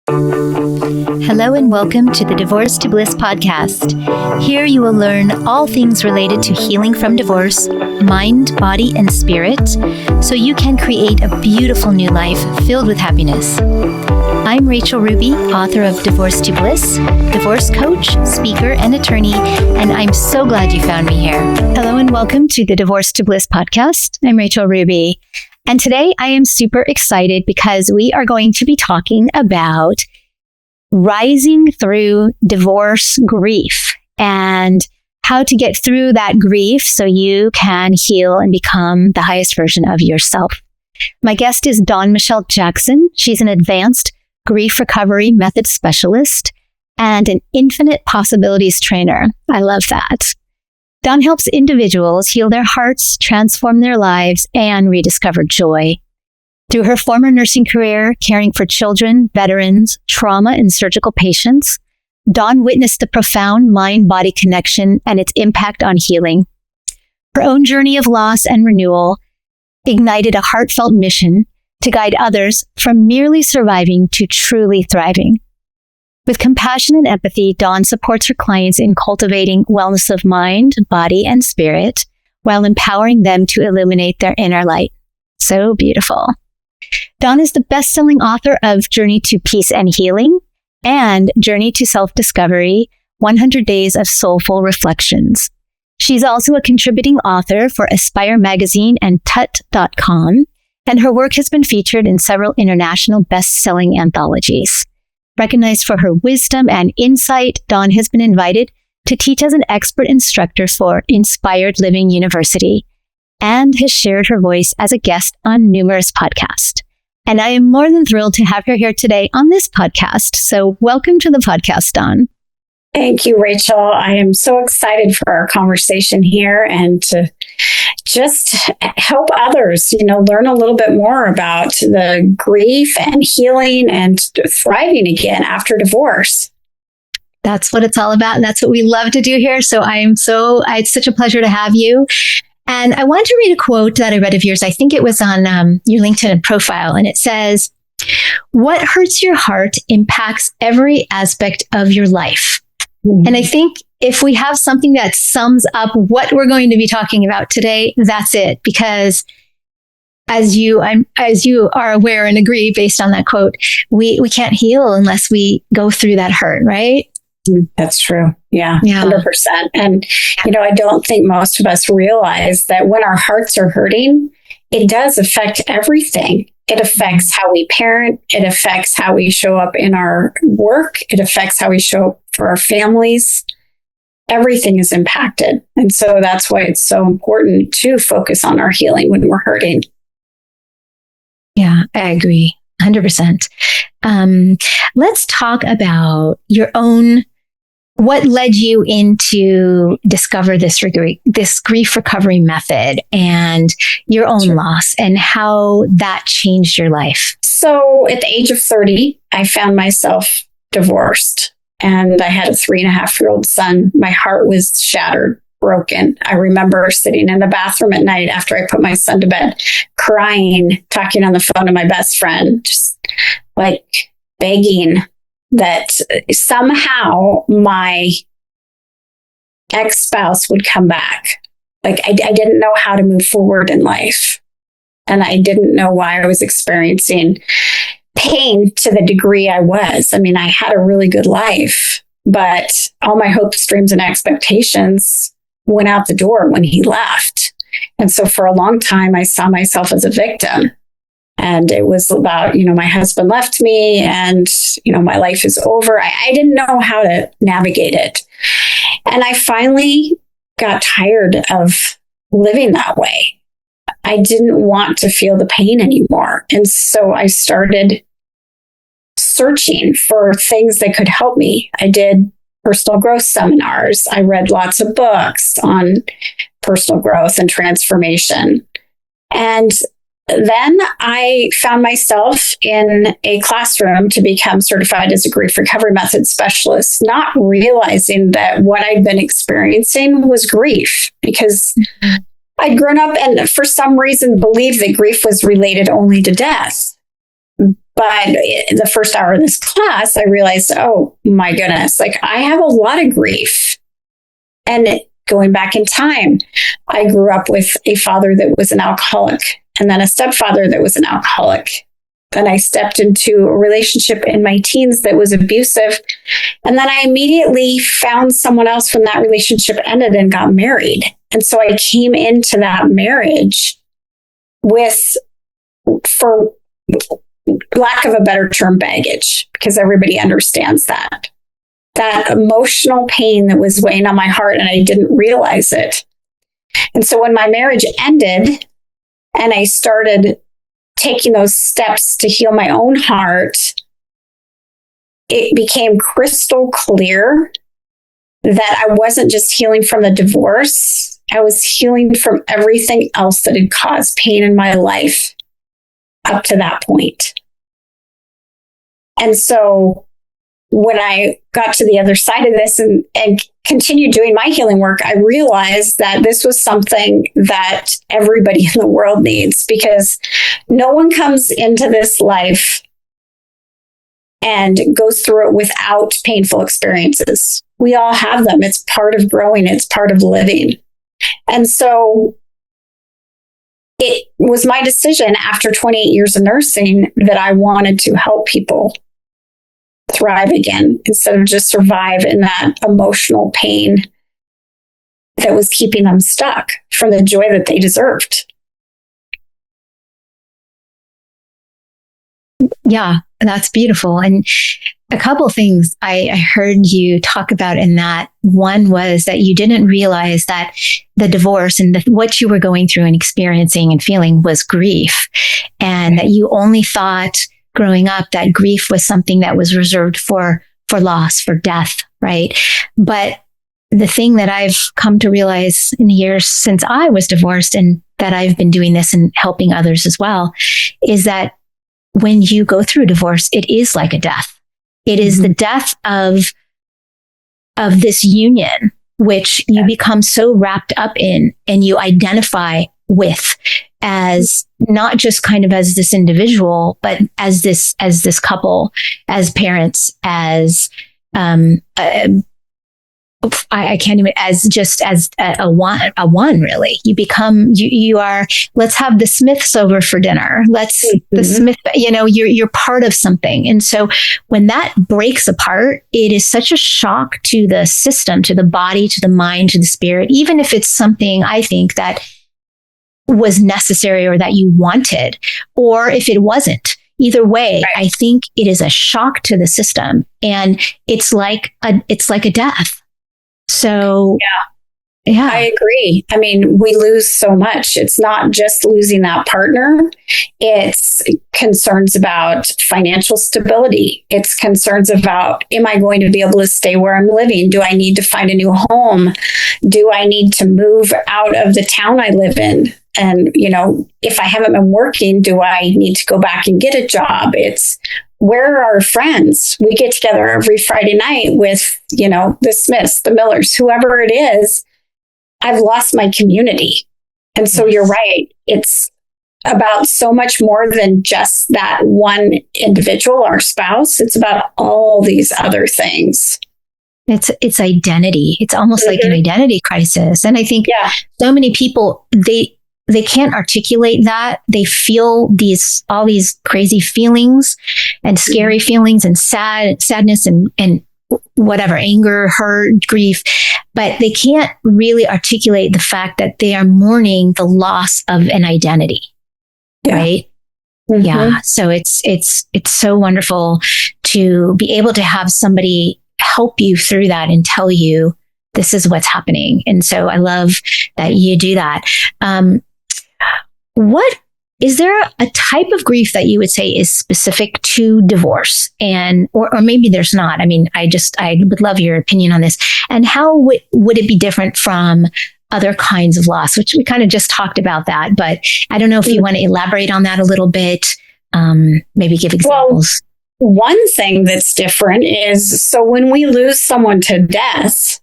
Hello and welcome to the Divorce to Bliss podcast. Here you will learn all things related to healing from divorce, mind, body, and spirit, so you can create a beautiful new life filled with happiness. I'm Rachel Ruby, author of Divorce to Bliss, divorce coach, speaker, and attorney, and I'm so glad you found me here. Hello and welcome to the Divorce to Bliss podcast. I'm Rachel Ruby. And today I am super excited because we are going to be talking about rising through divorce grief and how to get through that grief so you can heal and become the highest version of yourself. My guest is Dawn Michele Jackson. She's an advanced grief recovery method specialist and an infinite possibilities trainer. I love that. Dawn helps individuals heal their hearts, transform their lives, and rediscover joy. Through her former nursing career, caring for children, veterans, trauma, and surgical patients, Dawn witnessed the profound mind-body connection and its impact on healing. Her own journey of loss and renewal ignited a heartfelt mission to guide others from merely surviving to truly thriving. With compassion and empathy, Dawn supports her clients in cultivating wellness of mind, body, and spirit while empowering them to illuminate their inner light. So beautiful. Dawn is the best-selling author of Journey to Peace and Healing and Journey to Self-Discovery, 100 Days of Soulful Reflections. She's also a contributing author for Aspire Magazine and Tut.com, and her work has been featured in several international best-selling anthologies. Recognized for her wisdom and insight, Dawn has been invited to teach as an expert instructor for Inspired Living University and has shared her voice as a guest on numerous podcasts. And I am more than thrilled to have her here today on this podcast. So welcome to the podcast, Dawn. Thank you, Rachel. I am so excited for our conversation here and to just help others, learn a little bit more about the grief and healing and thriving again after divorce. That's what it's all about. And that's what we love to do here. So it's such a pleasure to have you. And I want to read a quote that I read of yours. I think it was on your LinkedIn profile. And it says, "What hurts your heart impacts every aspect of your life." Mm-hmm. And I think if we have something that sums up what we're going to be talking about today, that's it. Because as you are aware and agree based on that quote, we can't heal unless we go through that hurt, right? That's true. Yeah. 100%. And, I don't think most of us realize that when our hearts are hurting, it does affect everything. It affects how we parent. It affects how we show up in our work. It affects how we show up for our families. Everything is impacted. And so that's why it's so important to focus on our healing when we're hurting. Yeah, I agree. 100%. Let's talk about what led you into discover this grief recovery method and your own loss and how that changed your life. So at the age of 30, I found myself divorced and I had a 3.5-year-old son. My heart was shattered, broken. I remember sitting in the bathroom at night after I put my son to bed, crying, talking on the phone to my best friend, just like begging that somehow my ex-spouse would come back. Like I didn't know how to move forward in life. And I didn't know why I was experiencing pain to the degree I was. I mean, I had a really good life, but all my hopes, dreams, and expectations went out the door when he left. And so for a long time, I saw myself as a victim. And it was about, my husband left me and, my life is over. I didn't know how to navigate it. And I finally got tired of living that way. I didn't want to feel the pain anymore. And so I started searching for things that could help me. I did personal growth seminars. I read lots of books on personal growth and transformation. And then I found myself in a classroom to become certified as a grief recovery method specialist, not realizing that what I'd been experiencing was grief, because I'd grown up and for some reason believed that grief was related only to death. But the first hour of this class, I realized, oh my goodness, like I have a lot of grief. And going back in time, I grew up with a father that was an alcoholic and then a stepfather that was an alcoholic. Then I stepped into a relationship in my teens that was abusive. And then I immediately found someone else when that relationship ended and got married. And so I came into that marriage with, for lack of a better term, baggage, because everybody understands that. That emotional pain that was weighing on my heart and I didn't realize it. And so when my marriage ended and I started taking those steps to heal my own heart, it became crystal clear that I wasn't just healing from the divorce. I was healing from everything else that had caused pain in my life up to that point. And so when I got to the other side of this and continued doing my healing work, I realized that this was something that everybody in the world needs, because no one comes into this life and goes through it without painful experiences. We all have them. It's part of growing. It's part of living. And so it was my decision after 28 years of nursing that I wanted to help people thrive again instead of just survive in that emotional pain that was keeping them stuck from the joy that they deserved. Yeah, that's beautiful. And a couple of things I heard you talk about in that. One was that you didn't realize that the divorce and what you were going through and experiencing and feeling was grief, and that you only thought growing up that grief was something that was reserved for loss, for death, right? But the thing that I've come to realize in the years since I was divorced, and that I've been doing this and helping others as well, is that when you go through divorce, it is like a death. It is the death of this union, which you become so wrapped up in and you identify with as not just kind of as this individual, but as this couple, as parents, as I can't even, as a one, really. You become, you are, let's have the Smiths over for dinner. The Smith, you're part of something. And so when that breaks apart, it is such a shock to the system, to the body, to the mind, to the spirit, even if it's something I think that was necessary or that you wanted, or if it wasn't. Either way, right. I think it is a shock to the system, and it's like a death. So, yeah, I agree. I mean, we lose so much. It's not just losing that partner. It's concerns about financial stability. It's concerns about, am I going to be able to stay where I'm living? Do I need to find a new home? Do I need to move out of the town I live in? And, if I haven't been working, do I need to go back and get a job? It's, where are our friends? We get together every Friday night with, the Smiths, the Millers, whoever it is. I've lost my community. And so you're right. It's about so much more than just that one individual, our spouse. It's about all these other things. It's identity. It's almost like an identity crisis. And I think so many people, they can't articulate that. They feel all these crazy feelings and scary feelings and sadness and whatever, anger, hurt, grief, but they can't really articulate the fact that they are mourning the loss of an identity. Right? Mm-hmm. Yeah. So it's so wonderful to be able to have somebody help you through that and tell you this is what's happening. And so I love that you do that. What is there a type of grief that you would say is specific to divorce, and or maybe there's not? I mean, I would love your opinion on this. And how would it be different from other kinds of loss, which we kind of just talked about that, but I don't know if you want to elaborate on that a little bit. Maybe give examples. Well, one thing that's different is, so when we lose someone to death,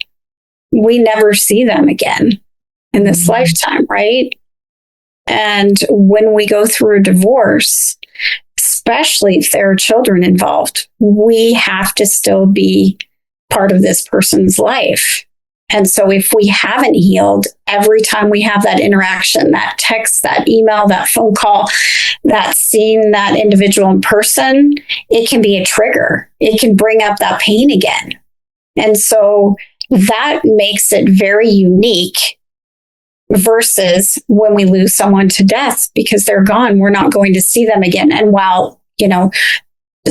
we never see them again in this lifetime, right? And when we go through a divorce, especially if there are children involved. We have to still be part of this person's life. And so if we haven't healed, every time we have that interaction, that text, that email, that phone call, that seeing that individual in person, it can be a trigger. It can bring up that pain again. And so that makes it very unique versus when we lose someone to death because they're gone, we're not going to see them again. And while,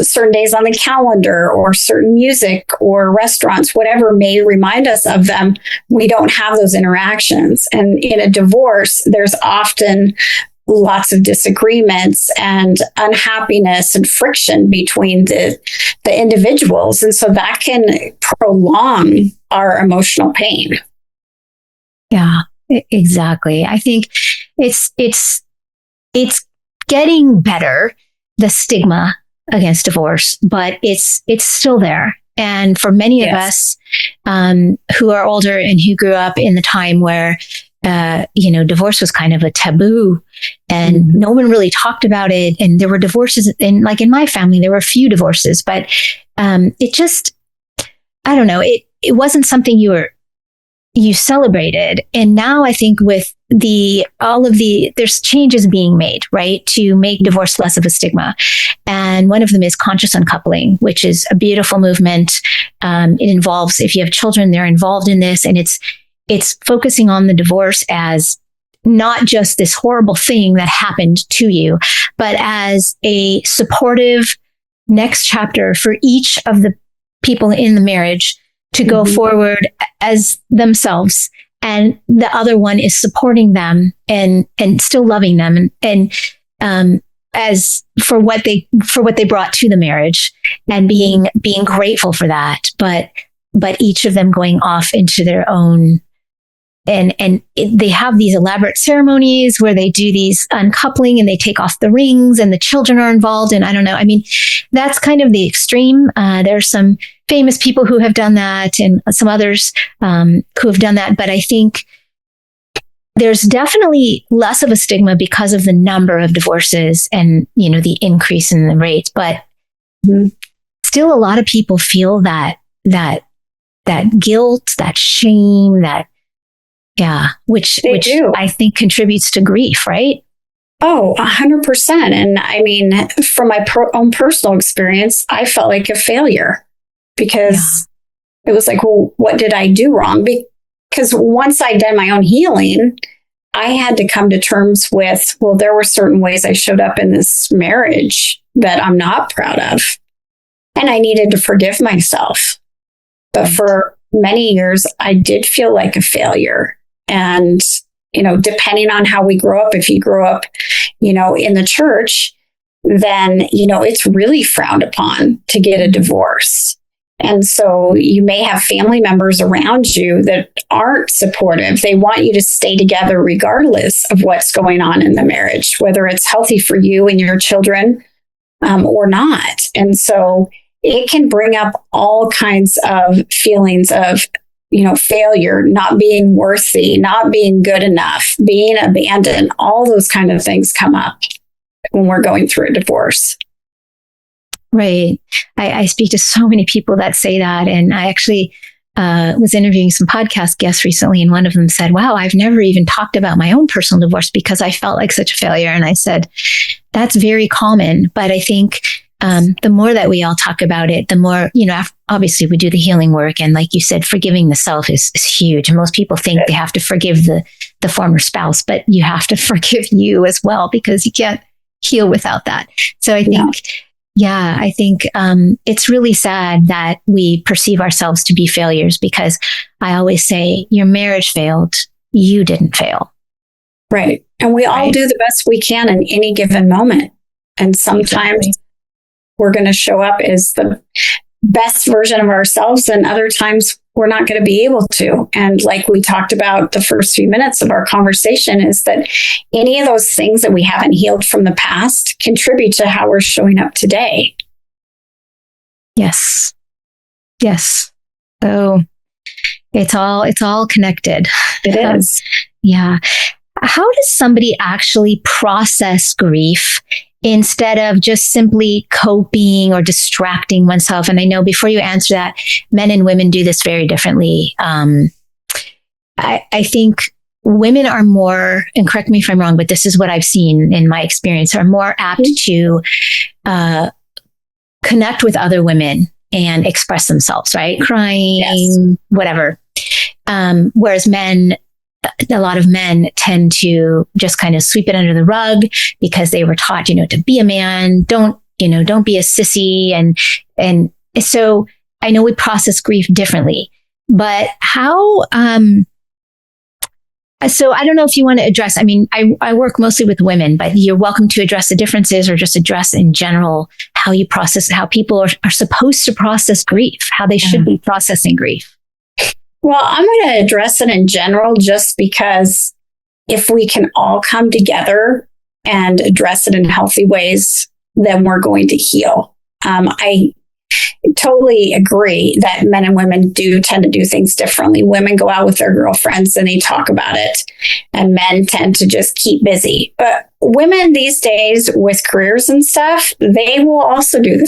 certain days on the calendar or certain music or restaurants, whatever may remind us of them, we don't have those interactions. And in a divorce, there's often lots of disagreements and unhappiness and friction between the individuals. And so that can prolong our emotional pain. Yeah, exactly. I think it's getting better, the stigma against divorce, but it's still there. And for many of us who are older and who grew up in the time where divorce was kind of a taboo and no one really talked about it. And there were divorces, and like in my family, there were a few divorces, but it just, I don't know, it wasn't something you celebrated. And now I think with there's changes being made, right, to make divorce less of a stigma. And one of them is conscious uncoupling, which is a beautiful movement. It involves, if you have children, they're involved in this, and it's focusing on the divorce as not just this horrible thing that happened to you, but as a supportive next chapter for each of the people in the marriage to go forward as themselves. And the other one is supporting them and still loving them and as for what they brought to the marriage and being grateful for that. But each of them going off into their own, and they have these elaborate ceremonies where they do these uncoupling and they take off the rings and the children are involved. And I don't know, I mean, that's kind of the extreme. There's some famous people who have done that and some others who have done that. But I think there's definitely less of a stigma because of the number of divorces and, the increase in the rates. But still a lot of people feel that guilt, that shame, which I think contributes to grief, right? Oh, 100%. And I mean, from my own personal experience, I felt like a failure because it was like, well, what did I do wrong? Because once I'd done my own healing, I had to come to terms with, well, there were certain ways I showed up in this marriage that I'm not proud of. And I needed to forgive myself. But for many years, I did feel like a failure. And, depending on how we grow up, if you grow up, in the church, then, it's really frowned upon to get a divorce. And so you may have family members around you that aren't supportive. They want you to stay together regardless of what's going on in the marriage, whether it's healthy for you and your children or not. And so it can bring up all kinds of feelings of, failure, not being worthy, not being good enough, being abandoned. All those kind of things come up when we're going through a divorce. Right. I speak to so many people that say that. And I actually was interviewing some podcast guests recently, and one of them said, wow, I've never even talked about my own personal divorce because I felt like such a failure. And I said, that's very common. But I think the more that we all talk about it, the more, obviously we do the healing work. And like you said, forgiving the self is huge. And most people think they have to forgive the former spouse, but you have to forgive you as well, because you can't heal without that. So I think, I think it's really sad that we perceive ourselves to be failures, because I always say your marriage failed. You didn't fail. Right. And we all do the best we can in any given moment. And sometimes we're going to show up as the best version of ourselves, and other times we're not going to be able to. And like we talked about the first few minutes of our conversation, is that any of those things that we haven't healed from the past contribute to how we're showing up today. Yes. So it's all connected. It is. Yeah. How does somebody actually process grief instead of just simply coping or distracting oneself. And I know before you answer that, men and women do this very differently. I think women are more, and correct me if I'm wrong, but this is what I've seen in my experience, are more apt to connect with other women and express themselves, right? Crying, yes, whatever. Whereas men, a lot of men tend to just kind of sweep it under the rug because they were taught, to be a man, don't be a sissy. And so I know we process grief differently, but how, so I don't know if you want to address, I work mostly with women, but you're welcome to address the differences or just address in general how you process, how people are supposed to process grief, how they should be processing grief. Well, I'm going to address it in general just because if we can all come together and address it in healthy ways, then we're going to heal. I totally agree that men and women do tend to do things differently. Women go out with their girlfriends and they talk about it, and men tend to just keep busy. But women these days with careers and stuff, they will also do the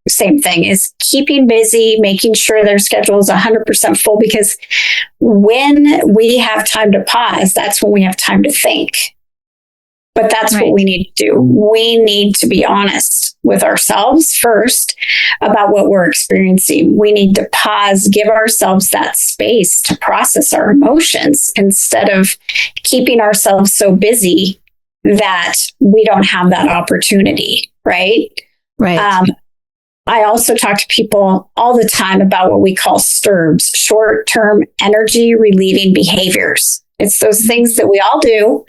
same thing, is keeping busy, making sure their schedule is 100% full, because when we have time to pause, that's when we have time to think. But that's right. What we need to do. We need to be honest with ourselves first about what we're experiencing. We need to pause, give ourselves that space to process our emotions instead of keeping ourselves so busy that we don't have that opportunity, right? Right. I also talk to people all the time about what we call STERBs, short-term energy relieving behaviors. It's those things that we all do.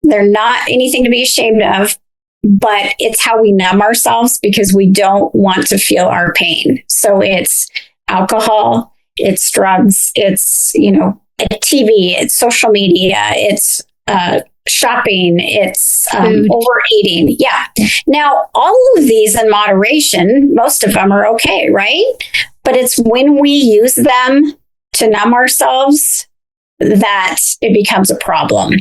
They're not anything to be ashamed of, but it's how we numb ourselves because we don't want to feel our pain. So it's alcohol, it's drugs, it's, TV, it's social media, it's shopping, it's overeating. Yeah. Now, all of these in moderation, most of them are okay, right? But it's when we use them to numb ourselves that it becomes a problem.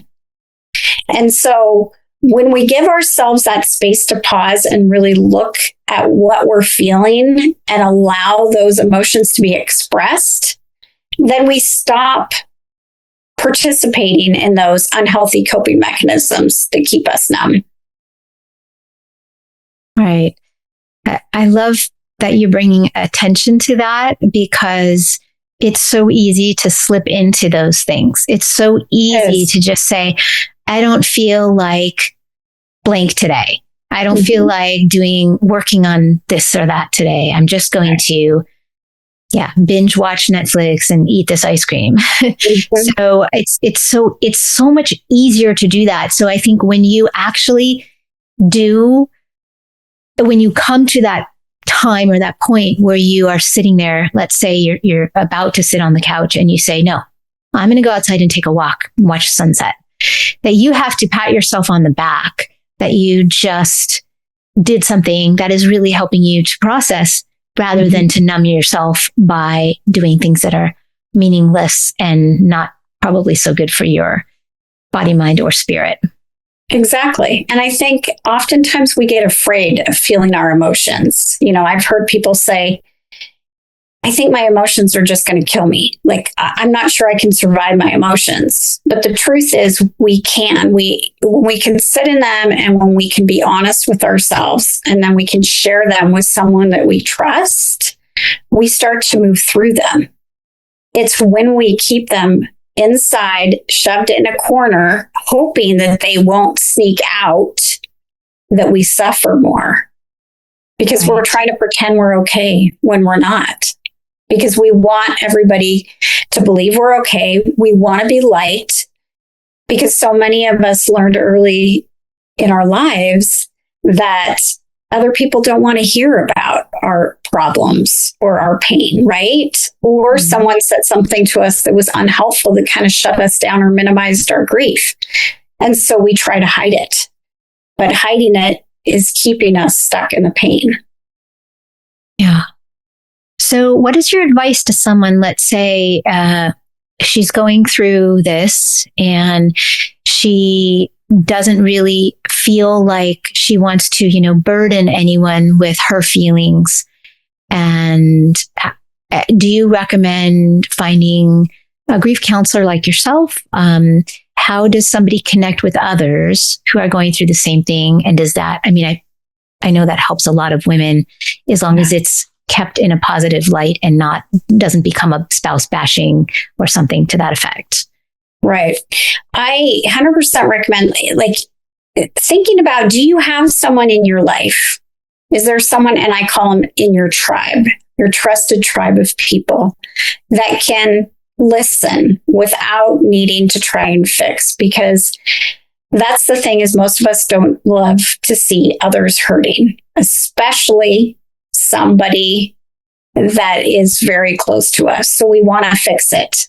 And so when we give ourselves that space to pause and really look at what we're feeling and allow those emotions to be expressed, then we stop participating in those unhealthy coping mechanisms that keep us numb. Right. I love that you're bringing attention to that because it's so easy to slip into those things. It's so easy to just say, I don't feel like blank today. I don't feel like working on this or that today. I'm just going to, binge watch Netflix and eat this ice cream. So it's so much easier to do that. So I think when you actually when you come to that time or that point where you are sitting there, let's say you're about to sit on the couch and you say, no, I'm going to go outside and take a walk and watch sunset. That you have to pat yourself on the back that you just did something that is really helping you to process rather than to numb yourself by doing things that are meaningless and not probably so good for your body, mind, or spirit. Exactly. And I think oftentimes we get afraid of feeling our emotions. I've heard people say, I think my emotions are just going to kill me. Like, I'm not sure I can survive my emotions. But the truth is we can. When we can sit in them and when we can be honest with ourselves and then we can share them with someone that we trust, we start to move through them. It's when we keep them inside, shoved in a corner, hoping that they won't sneak out, that we suffer more. Because we're trying to pretend we're okay when we're not. Because we want everybody to believe we're okay. We want to be liked because so many of us learned early in our lives that other people don't want to hear about our problems or our pain, right? Or someone said something to us that was unhelpful that kind of shut us down or minimized our grief. And so we try to hide it. But hiding it is keeping us stuck in the pain. Yeah. So what is your advice to someone, let's say she's going through this and she doesn't really feel like she wants to, burden anyone with her feelings. And do you recommend finding a grief counselor like yourself? How does somebody connect with others who are going through the same thing? And does that, I know that helps a lot of women, as long as it's kept in a positive light and doesn't become a spouse bashing or something to that effect. Right. I 100% recommend, thinking about, do you have someone in your life? Is there someone, and I call them in your tribe, your trusted tribe of people that can listen without needing to try and fix? Because that's the thing, is most of us don't love to see others hurting, especially somebody that is very close to us. So we want to fix it.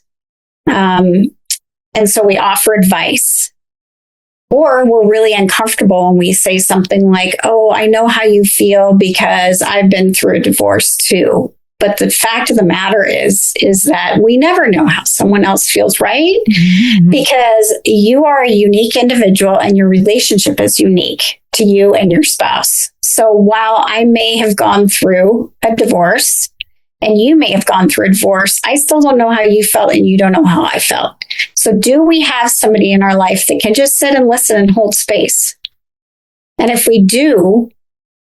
And so we offer advice, or we're really uncomfortable and we say something like, oh, I know how you feel because I've been through a divorce too. But the fact of the matter is that we never know how someone else feels, right? Mm-hmm. Because you are a unique individual and your relationship is unique to you and your spouse. So while I may have gone through a divorce and you may have gone through a divorce, I still don't know how you felt and you don't know how I felt. So do we have somebody in our life that can just sit and listen and hold space? And if we do,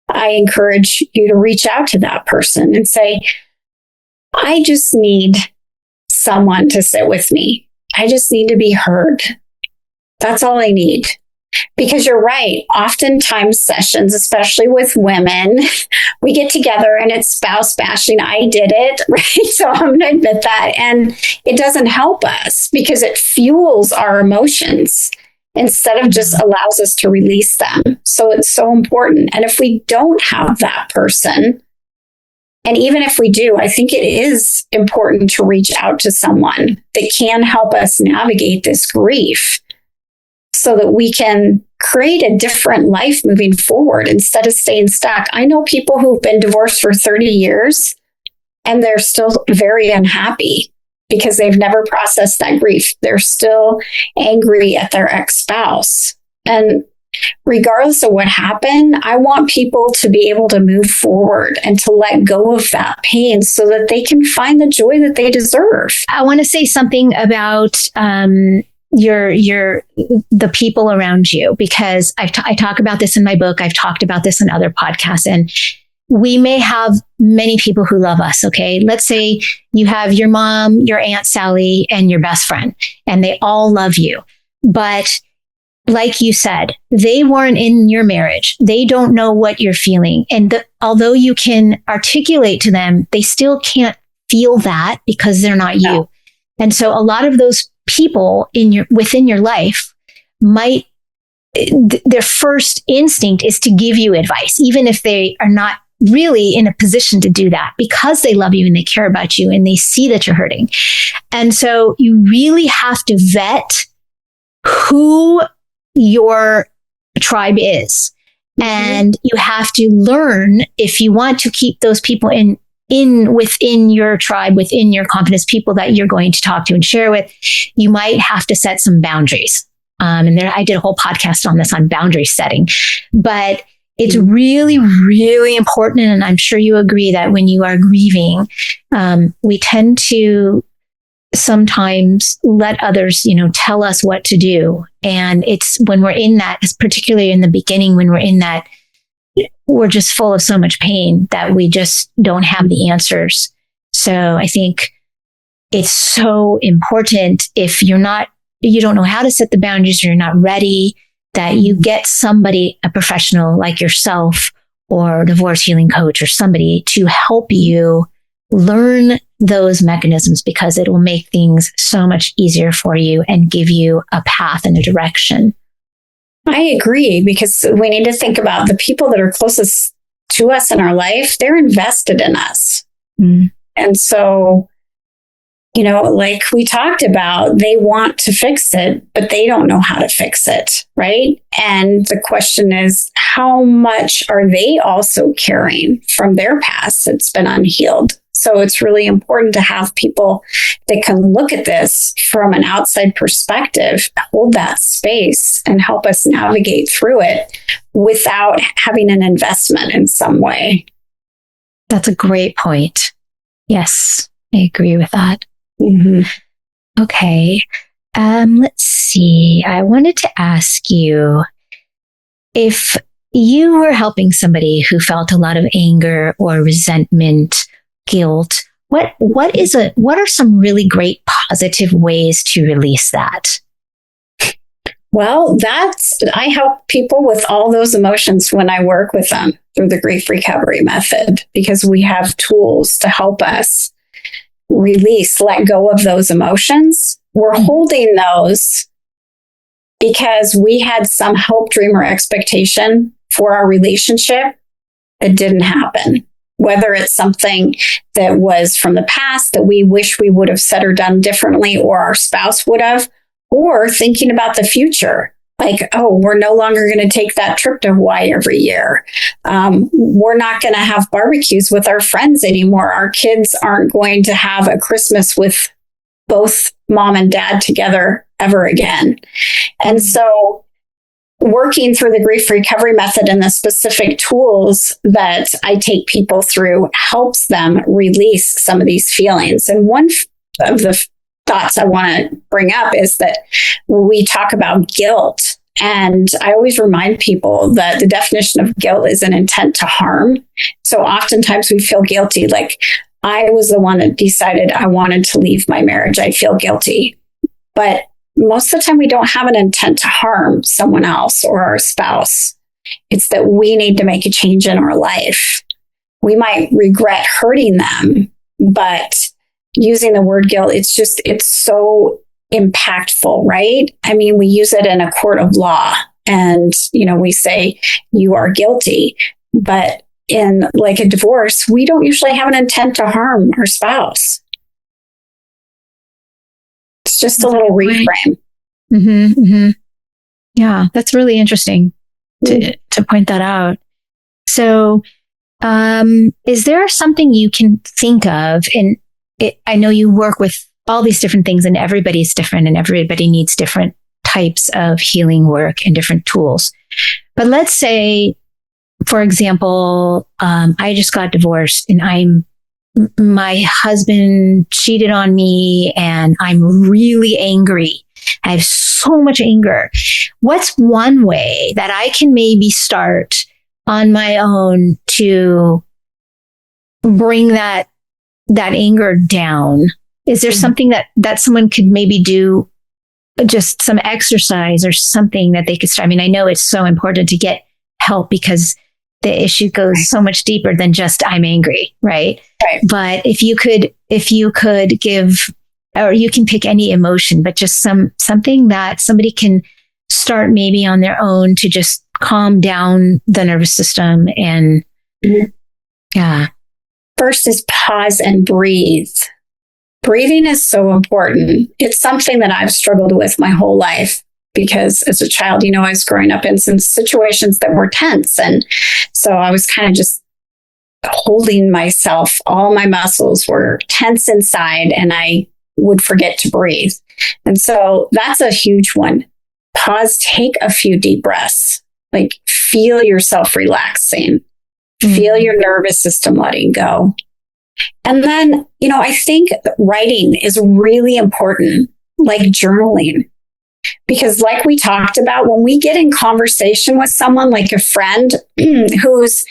I encourage you to reach out to that person and say, I just need someone to sit with me. I just need to be heard. That's all I need. Because you're right. Oftentimes sessions, especially with women, we get together and it's spouse bashing. I did it, right? So I'm going to admit that. And it doesn't help us because it fuels our emotions instead of just allows us to release them. So it's so important. And if we don't have that person, and even if we do, I think it is important to reach out to someone that can help us navigate this grief so that we can create a different life moving forward instead of staying stuck. I know people who've been divorced for 30 years and they're still very unhappy because they've never processed that grief. They're still angry at their ex-spouse. And regardless of what happened, I want people to be able to move forward and to let go of that pain so that they can find the joy that they deserve. I want to say something about the people around you, because I talk about this in my book. I've talked about this in other podcasts, and we may have many people who love us. Okay. Let's say you have your mom, your Aunt Sally, and your best friend, and they all love you. But like you said, they weren't in your marriage. They don't know what you're feeling. And although you can articulate to them, they still can't feel that because they're not you. No. And so a lot of those people within your life their first instinct is to give you advice, even if they are not really in a position to do that, because they love you and they care about you and they see that you're hurting. And so you really have to vet who your tribe is. Mm-hmm. And you have to learn, if you want to keep those people within your tribe, within your confidence, people that you're going to talk to and share with, you might have to set some boundaries. I did a whole podcast on this, on boundary setting, but it's really, really important. And I'm sure you agree that when you are grieving, we tend to sometimes let others, tell us what to do. And it's when we're in that, particularly in the beginning, when we're in that, we're just full of so much pain that we just don't have the answers. So I think it's so important, if you don't know how to set the boundaries, or you're not ready, that you get somebody, a professional like yourself or a divorce healing coach or somebody, to help you learn those mechanisms, because it will make things so much easier for you and give you a path and a direction. I agree, because we need to think about the people that are closest to us in our life. They're invested in us. Mm. And so, like we talked about, they want to fix it, but they don't know how to fix it, right? And the question is, how much are they also carrying from their past that's been unhealed? So it's really important to have people that can look at this from an outside perspective, hold that space, and help us navigate through it without having an investment in some way. That's a great point. Yes, I agree with that. Mm-hmm. Okay. Let's see. I wanted to ask you, if you were helping somebody who felt a lot of anger or resentment, guilt, what are some really great positive ways to release that? Well, I help people with all those emotions when I work with them through the grief recovery method, because we have tools to help us release, let go of those emotions. We're holding those because we had some hope, dream, or expectation for our relationship. It didn't happen. Whether it's something that was from the past that we wish we would have said or done differently, or our spouse would have, or thinking about the future. Like, oh, we're no longer going to take that trip to Hawaii every year. We're not going to have barbecues with our friends anymore. Our kids aren't going to have a Christmas with both mom and dad together ever again. And so working through the grief recovery method and the specific tools that I take people through helps them release some of these feelings. And one of the thoughts I want to bring up is that we talk about guilt. And I always remind people that the definition of guilt is an intent to harm. So oftentimes we feel guilty, like, I was the one that decided I wanted to leave my marriage. I feel guilty. But most of the time, we don't have an intent to harm someone else or our spouse. It's that we need to make a change in our life. We might regret hurting them, but using the word guilt, it's so impactful, right? I mean, we use it in a court of law and, we say you are guilty, but in like a divorce, we don't usually have an intent to harm our spouse. It's just a little reframe. Mm-hmm, mm-hmm. Yeah, that's really interesting to point that out. So, is there something you can think of? And I know you work with all these different things, and everybody's different, and everybody needs different types of healing work and different tools. But let's say, for example, I just got divorced, and my husband cheated on me, and I'm really angry. I have so much anger. What's one way that I can maybe start on my own to bring that anger down? Is there something that someone could maybe do, just some exercise or something that they could start? I mean, I know it's so important to get help because the issue goes so much deeper than just I'm angry, right? But if you could give, or you can pick any emotion, but just something that somebody can start maybe on their own to just calm down the nervous system. And yeah. First is pause and breathe. Breathing is so important. It's something that I've struggled with my whole life, because as a child, I was growing up in some situations that were tense. And so I was kind of just holding myself. All my muscles were tense inside, and I would forget to breathe. And so that's a huge one. Pause, take a few deep breaths, like feel yourself relaxing, feel your nervous system letting go. And then, I think writing is really important, like journaling. Because like we talked about, when we get in conversation with someone like a friend who's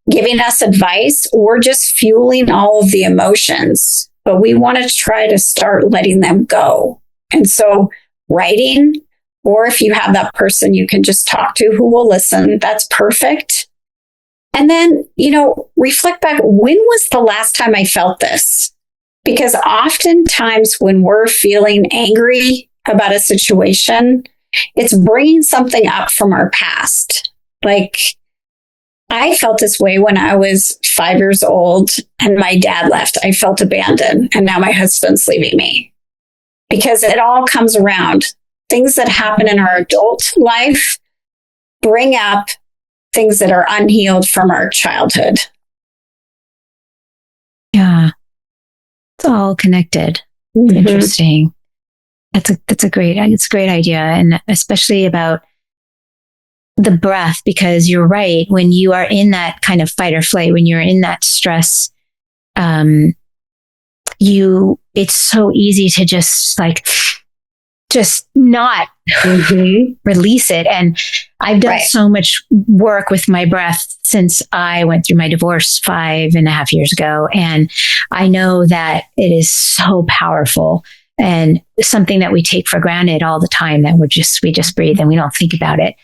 giving us advice, we're just fueling all of the emotions, but we want to try to start letting them go. And so writing, or if you have that person you can just talk to who will listen, that's perfect. And then, reflect back, when was the last time I felt this? Because oftentimes when we're feeling angry about a situation, it's bringing something up from our past. Like, I felt this way when I was 5 years old and my dad left. I felt abandoned, and now my husband's leaving me. Because it all comes around. Things that happen in our adult life bring up things that are unhealed from our childhood. Yeah. It's all connected. Mhm. Interesting. It's a great idea. And especially about the breath, because you're right. When you are in that kind of fight or flight, when you're in that stress, it's so easy to just not release it. And I've done so much work with my breath since I went through my divorce 5.5 years ago. And I know that it is so powerful and something that we take for granted all the time, that we just breathe and we don't think about it.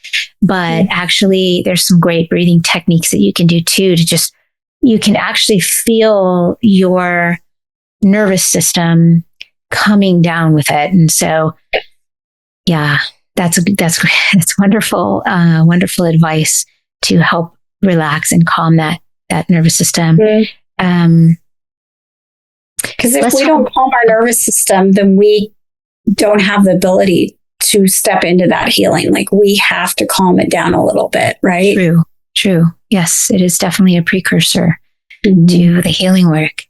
But actually there's some great breathing techniques that you can do too, you can actually feel your nervous system coming down with it. And so, yeah, that's wonderful, wonderful advice to help relax and calm that nervous system. Because if we don't calm our nervous system, then we don't have the ability to step into that healing. Like, we have to calm it down a little bit, right? True. Yes, it is definitely a precursor to the healing work.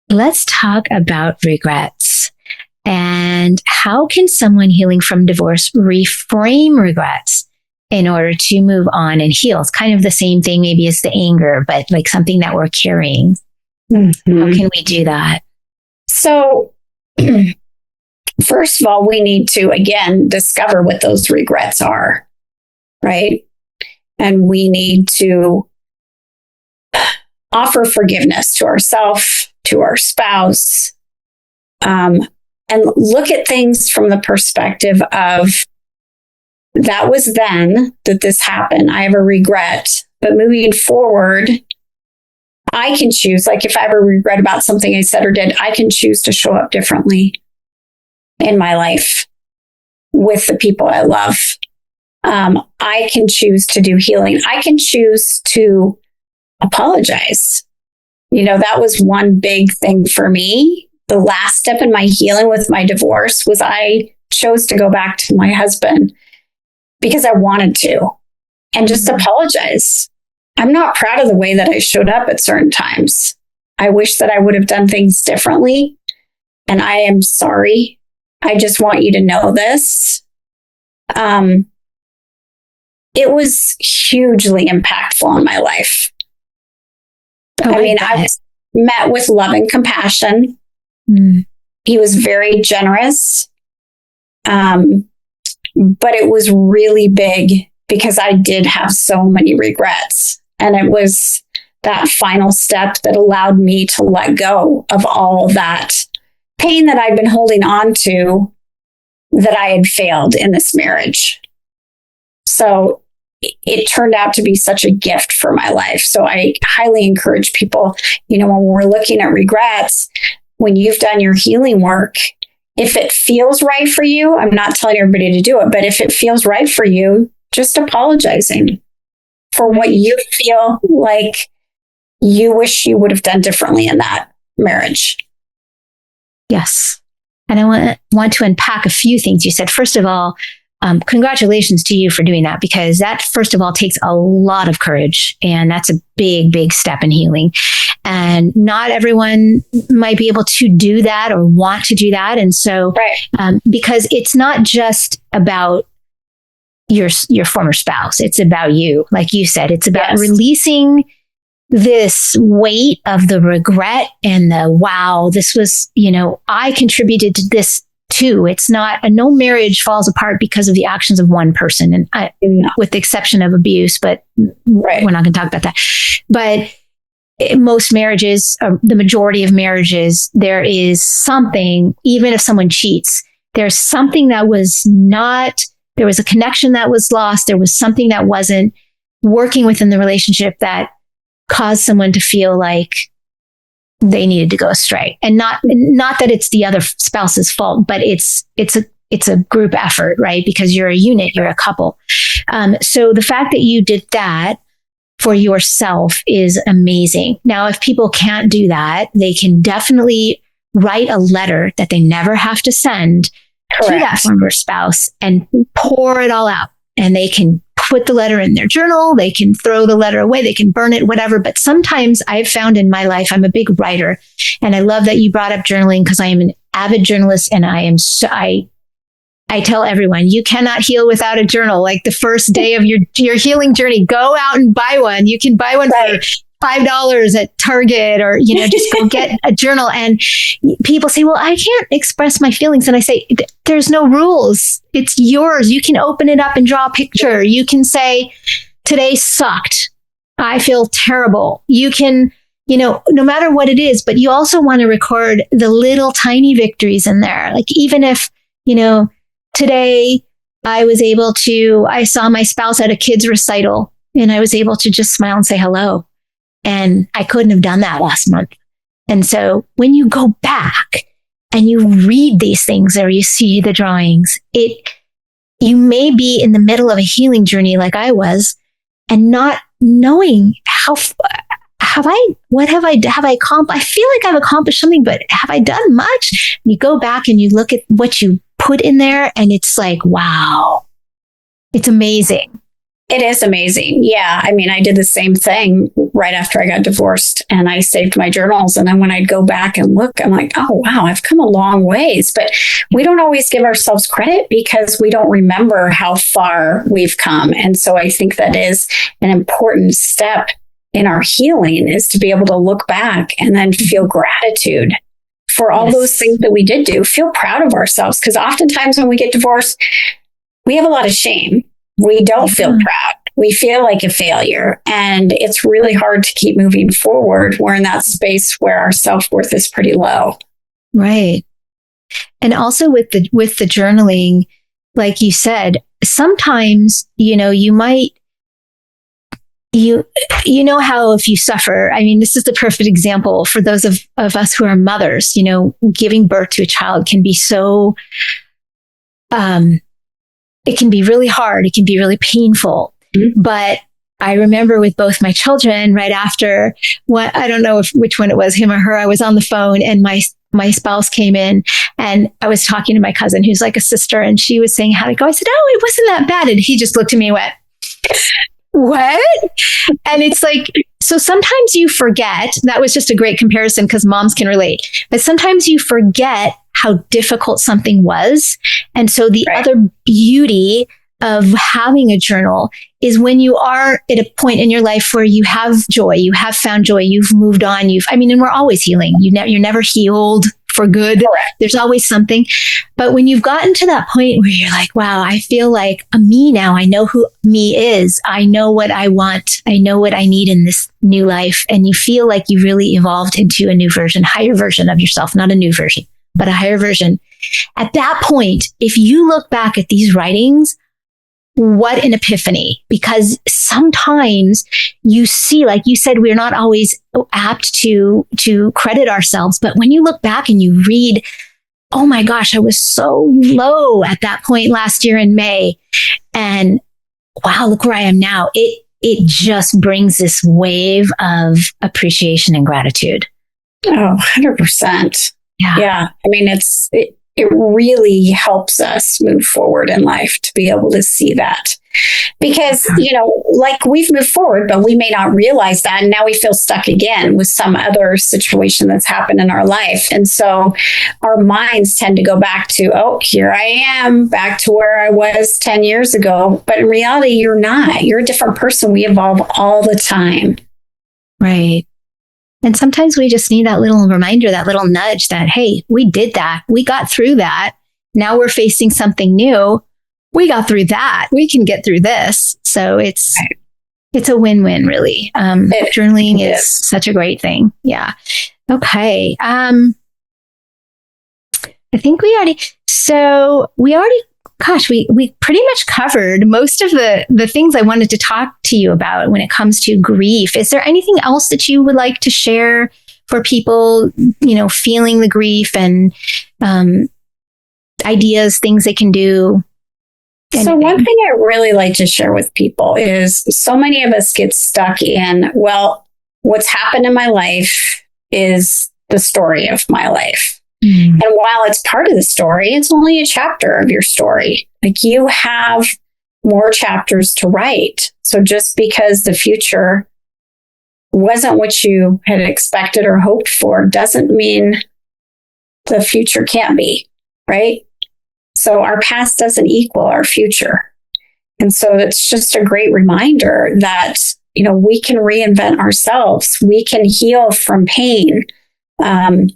Let's talk about regrets. And how can someone healing from divorce reframe regrets in order to move on and heal? It's kind of the same thing maybe as the anger, but like something that we're carrying. How can we do that? So, first of all, we need to, again, discover what those regrets are, right? And we need to offer forgiveness to ourselves, to our spouse, and look at things from the perspective of, that was then that this happened. I have a regret, but moving forward, I can choose. Like, if I have a regret about something I said or did, I can choose to show up differently in my life with the people I love. I can choose to do healing. I can choose to apologize. That was one big thing for me. The last step in my healing with my divorce was I chose to go back to my husband because I wanted to, and just apologize. I'm not proud of the way that I showed up at certain times. I wish that I would have done things differently, and I am sorry. I just want you to know this. It was hugely impactful in my life. I was met with love and compassion. He was very generous. But it was really big because I did have so many regrets. And it was that final step that allowed me to let go of all that pain that I'd been holding on to, that I had failed in this marriage. So it turned out to be such a gift for my life. So I highly encourage people, when we're looking at regrets, when you've done your healing work, if it feels right for you, I'm not telling everybody to do it, but if it feels right for you, just apologizing for what you feel like you wish you would have done differently in that marriage. Yes. And I want to unpack a few things you said. First of all, congratulations to you for doing that, because that, first of all, takes a lot of courage. And that's a big, big step in healing. And not everyone might be able to do that or want to do that. And so, because it's not just about your former spouse, it's about you. Like you said, it's about releasing this weight of the regret and the, wow, this was, I contributed to this too. It's not, no marriage falls apart because of the actions of one person, and with the exception of abuse, but we're not going to talk about that. But most marriages, the majority of marriages, there is something, even if someone cheats, there's something that was not, there was a connection that was lost. There was something that wasn't working within the relationship that caused someone to feel like they needed to go astray. And not that it's the other spouse's fault, but it's a group effort, right? Because you're a unit, you're a couple. So the fact that you did that for yourself is amazing. Now, if people can't do that, they can definitely write a letter that they never have to send to that former spouse and pour it all out. And they can put the letter in their journal. They can throw the letter away. They can burn it, whatever. But sometimes I've found in my life, I'm a big writer, and I love that you brought up journaling because I am an avid journalist, and I tell everyone, you cannot heal without a journal. Like the first day of your healing journey, go out and buy one. You can buy one for $5 at Target, or, just go get a journal. And people say, well, I can't express my feelings. And I say, there's no rules. It's yours. You can open it up and draw a picture. You can say, today sucked. I feel terrible. You can, no matter what it is, but you also want to record the little tiny victories in there. Like even if, today I saw my spouse at a kid's recital, and I was able to just smile and say hello. And I couldn't have done that last month. And so when you go back and you read these things, or you see the drawings, you may be in the middle of a healing journey like I was, and not knowing have I accomplished? I feel like I've accomplished something, but have I done much? And you go back and you look at what you put in there, and it's like, wow, it's amazing. It is amazing. Yeah. I mean, I did the same thing right after I got divorced, and I saved my journals. And then when I'd go back and look, I'm like, oh, wow, I've come a long ways. But we don't always give ourselves credit because we don't remember how far we've come. And so I think that is an important step in our healing, is to be able to look back and then feel gratitude for all those things that we did do. Feel proud of ourselves, because oftentimes when we get divorced, we have a lot of shame. We don't feel proud. We feel like a failure, and it's really hard to keep moving forward. We're in that space where our self-worth is pretty low. Right. And also with the journaling, like you said, sometimes, you might, how if you suffer, I mean, this is the perfect example for those of us who are mothers, giving birth to a child can be so, it can be really hard. It can be really painful. Mm-hmm. But I remember with both my children, right after I don't know which one it was, him or her, I was on the phone, and my spouse came in, and I was talking to my cousin, who's like a sister, and she was saying how to go. I said, oh, it wasn't that bad. And he just looked at me and went, what? And it's like, so sometimes you forget. That was just a great comparison because moms can relate. But sometimes you forget how difficult something was. And so the other beauty of having a journal is when you are at a point in your life where you have joy, you have found joy, you've moved on, and we're always healing. You're never healed for good. Correct. There's always something. But when you've gotten to that point where you're like, wow, I feel like a me now. I know who me is. I know what I want. I know what I need in this new life. And you feel like you really evolved into a new version, higher version of yourself, not a new version, but a higher version. At that point, if you look back at these writings, what an epiphany, because sometimes you see, like you said, we're not always apt to credit ourselves. But when you look back and you read, oh my gosh, I was so low at that point last year in May. And wow, look where I am now. It just brings this wave of appreciation and gratitude. Oh, 100%. Yeah. I mean, it really helps us move forward in life to be able to see that, because, like we've moved forward, but we may not realize that. And now we feel stuck again with some other situation that's happened in our life. And so our minds tend to go back to, oh, here I am back to where I was 10 years ago. But in reality, you're not. You're a different person. We evolve all the time. Right. And sometimes we just need that little reminder, that little nudge that, hey, we did that. We got through that. Now we're facing something new. We got through that. We can get through this. So it's a win-win, really. Journaling is such a great thing. Yeah. Okay. I think we already pretty much covered most of the things I wanted to talk to you about when it comes to grief. Is there anything else that you would like to share for people, feeling the grief and ideas, things they can do? Anything? So one thing I really like to share with people is so many of us get stuck in, well, what's happened in my life is the story of my life. Mm. And while it's part of the story, it's only a chapter of your story. Like you have more chapters to write. So just because the future wasn't what you had expected or hoped for doesn't mean the future can't be, right? So our past doesn't equal our future. And so it's just a great reminder that, we can reinvent ourselves. We can heal from pain. I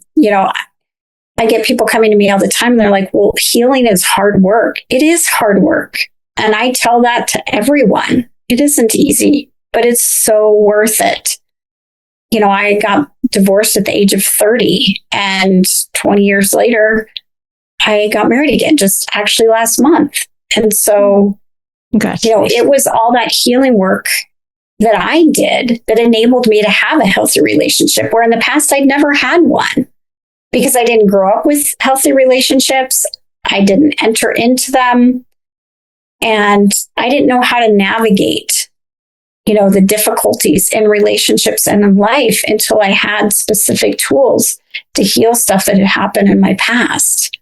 get people coming to me all the time and they're like, well, healing is hard work. It is hard work. And I tell that to everyone. It isn't easy, but it's so worth it. I got divorced at the age of 30, and 20 years later, I got married again, just actually last month. And so, it was all that healing work that I did that enabled me to have a healthy relationship, where in the past I'd never had one because I didn't grow up with healthy relationships. I didn't enter into them, and I didn't know how to navigate the difficulties in relationships and in life until I had specific tools to heal stuff that had happened in my past.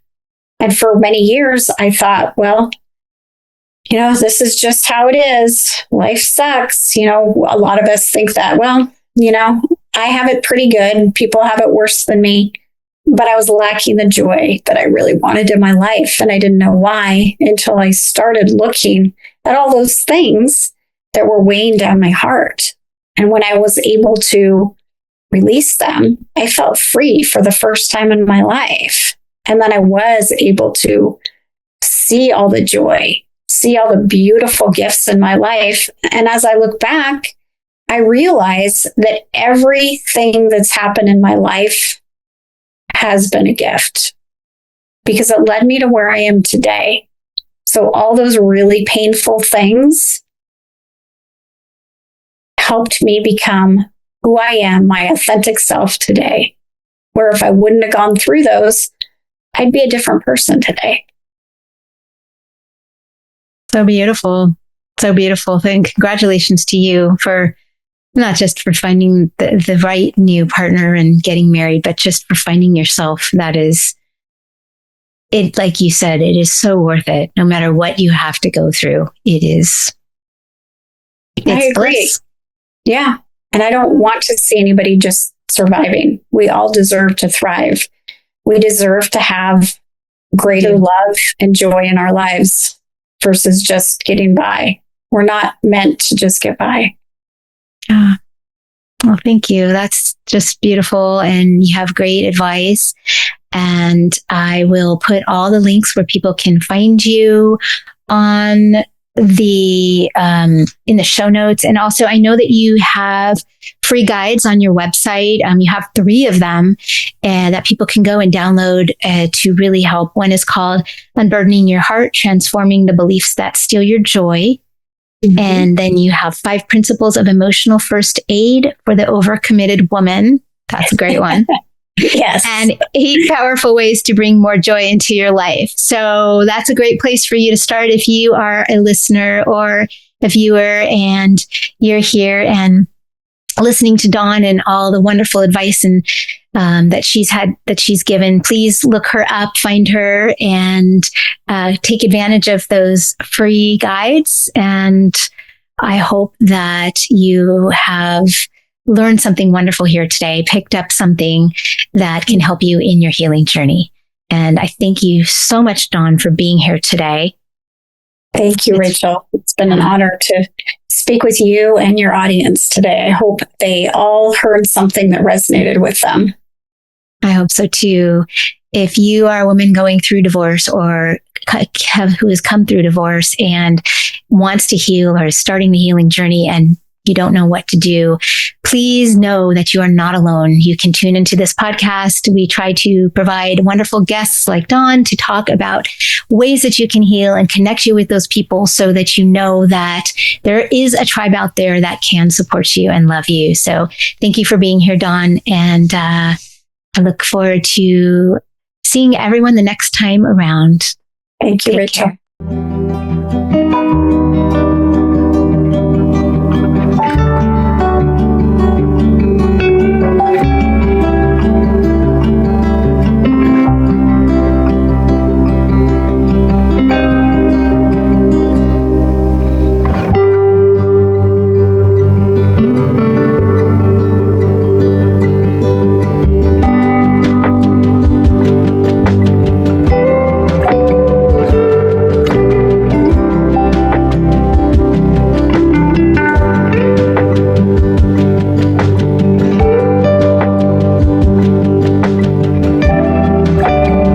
And for many years, I thought, well, this is just how it is. Life sucks. A lot of us think that, well, I have it pretty good. People have it worse than me. But I was lacking the joy that I really wanted in my life. And I didn't know why until I started looking at all those things that were weighing down my heart. And when I was able to release them, I felt free for the first time in my life. And then I was able to see all the joy, see all the beautiful gifts in my life. And as I look back, I realize that everything that's happened in my life has been a gift because it led me to where I am today. So all those really painful things helped me become who I am, my authentic self today, where if I wouldn't have gone through those, I'd be a different person today. So beautiful. So beautiful. Congratulations to you for not just for finding the right new partner and getting married, but just for finding yourself. That is it. Like you said, it is so worth it. No matter what you have to go through, it's I agree. Bliss. Yeah. And I don't want to see anybody just surviving. We all deserve to thrive. We deserve to have greater love and joy in our lives versus just getting by. We're not meant to just get by. Well, thank you. That's just beautiful. And you have great advice. And I will put all the links where people can find you on the in the show notes. And also, I know that you have free guides on your website. You have 3 of them that people can go and download to really help. One is called Unburdening Your Heart, Transforming the Beliefs That Steal Your Joy. Mm-hmm. And then you have 5 Principles of Emotional First Aid for the Overcommitted Woman. That's a great one. Yes. And 8 Powerful Ways to Bring More Joy into Your Life. So that's a great place for you to start if you are a listener or a viewer and you're here and listening to Dawn and all the wonderful advice and that she's given. Please look her up, find her, and take advantage of those free guides. And I hope that you have learned something wonderful here today, picked up something that can help you in your healing journey. And I thank you so much, Dawn, for being here today. Thank you, Rachel. It's been an honor to speak with you and your audience today. I hope they all heard something that resonated with them. I hope so too. If you are a woman going through divorce or who has come through divorce and wants to heal or is starting the healing journey and you don't know what to do, please know that you are not alone. You can tune into this podcast. We try to provide wonderful guests like Dawn to talk about ways that you can heal and connect you with those people so that you know that there is a tribe out there that can support you and love you. So thank you for being here, Dawn. And I look forward to seeing everyone the next time around. Thank you, Rachel. Care.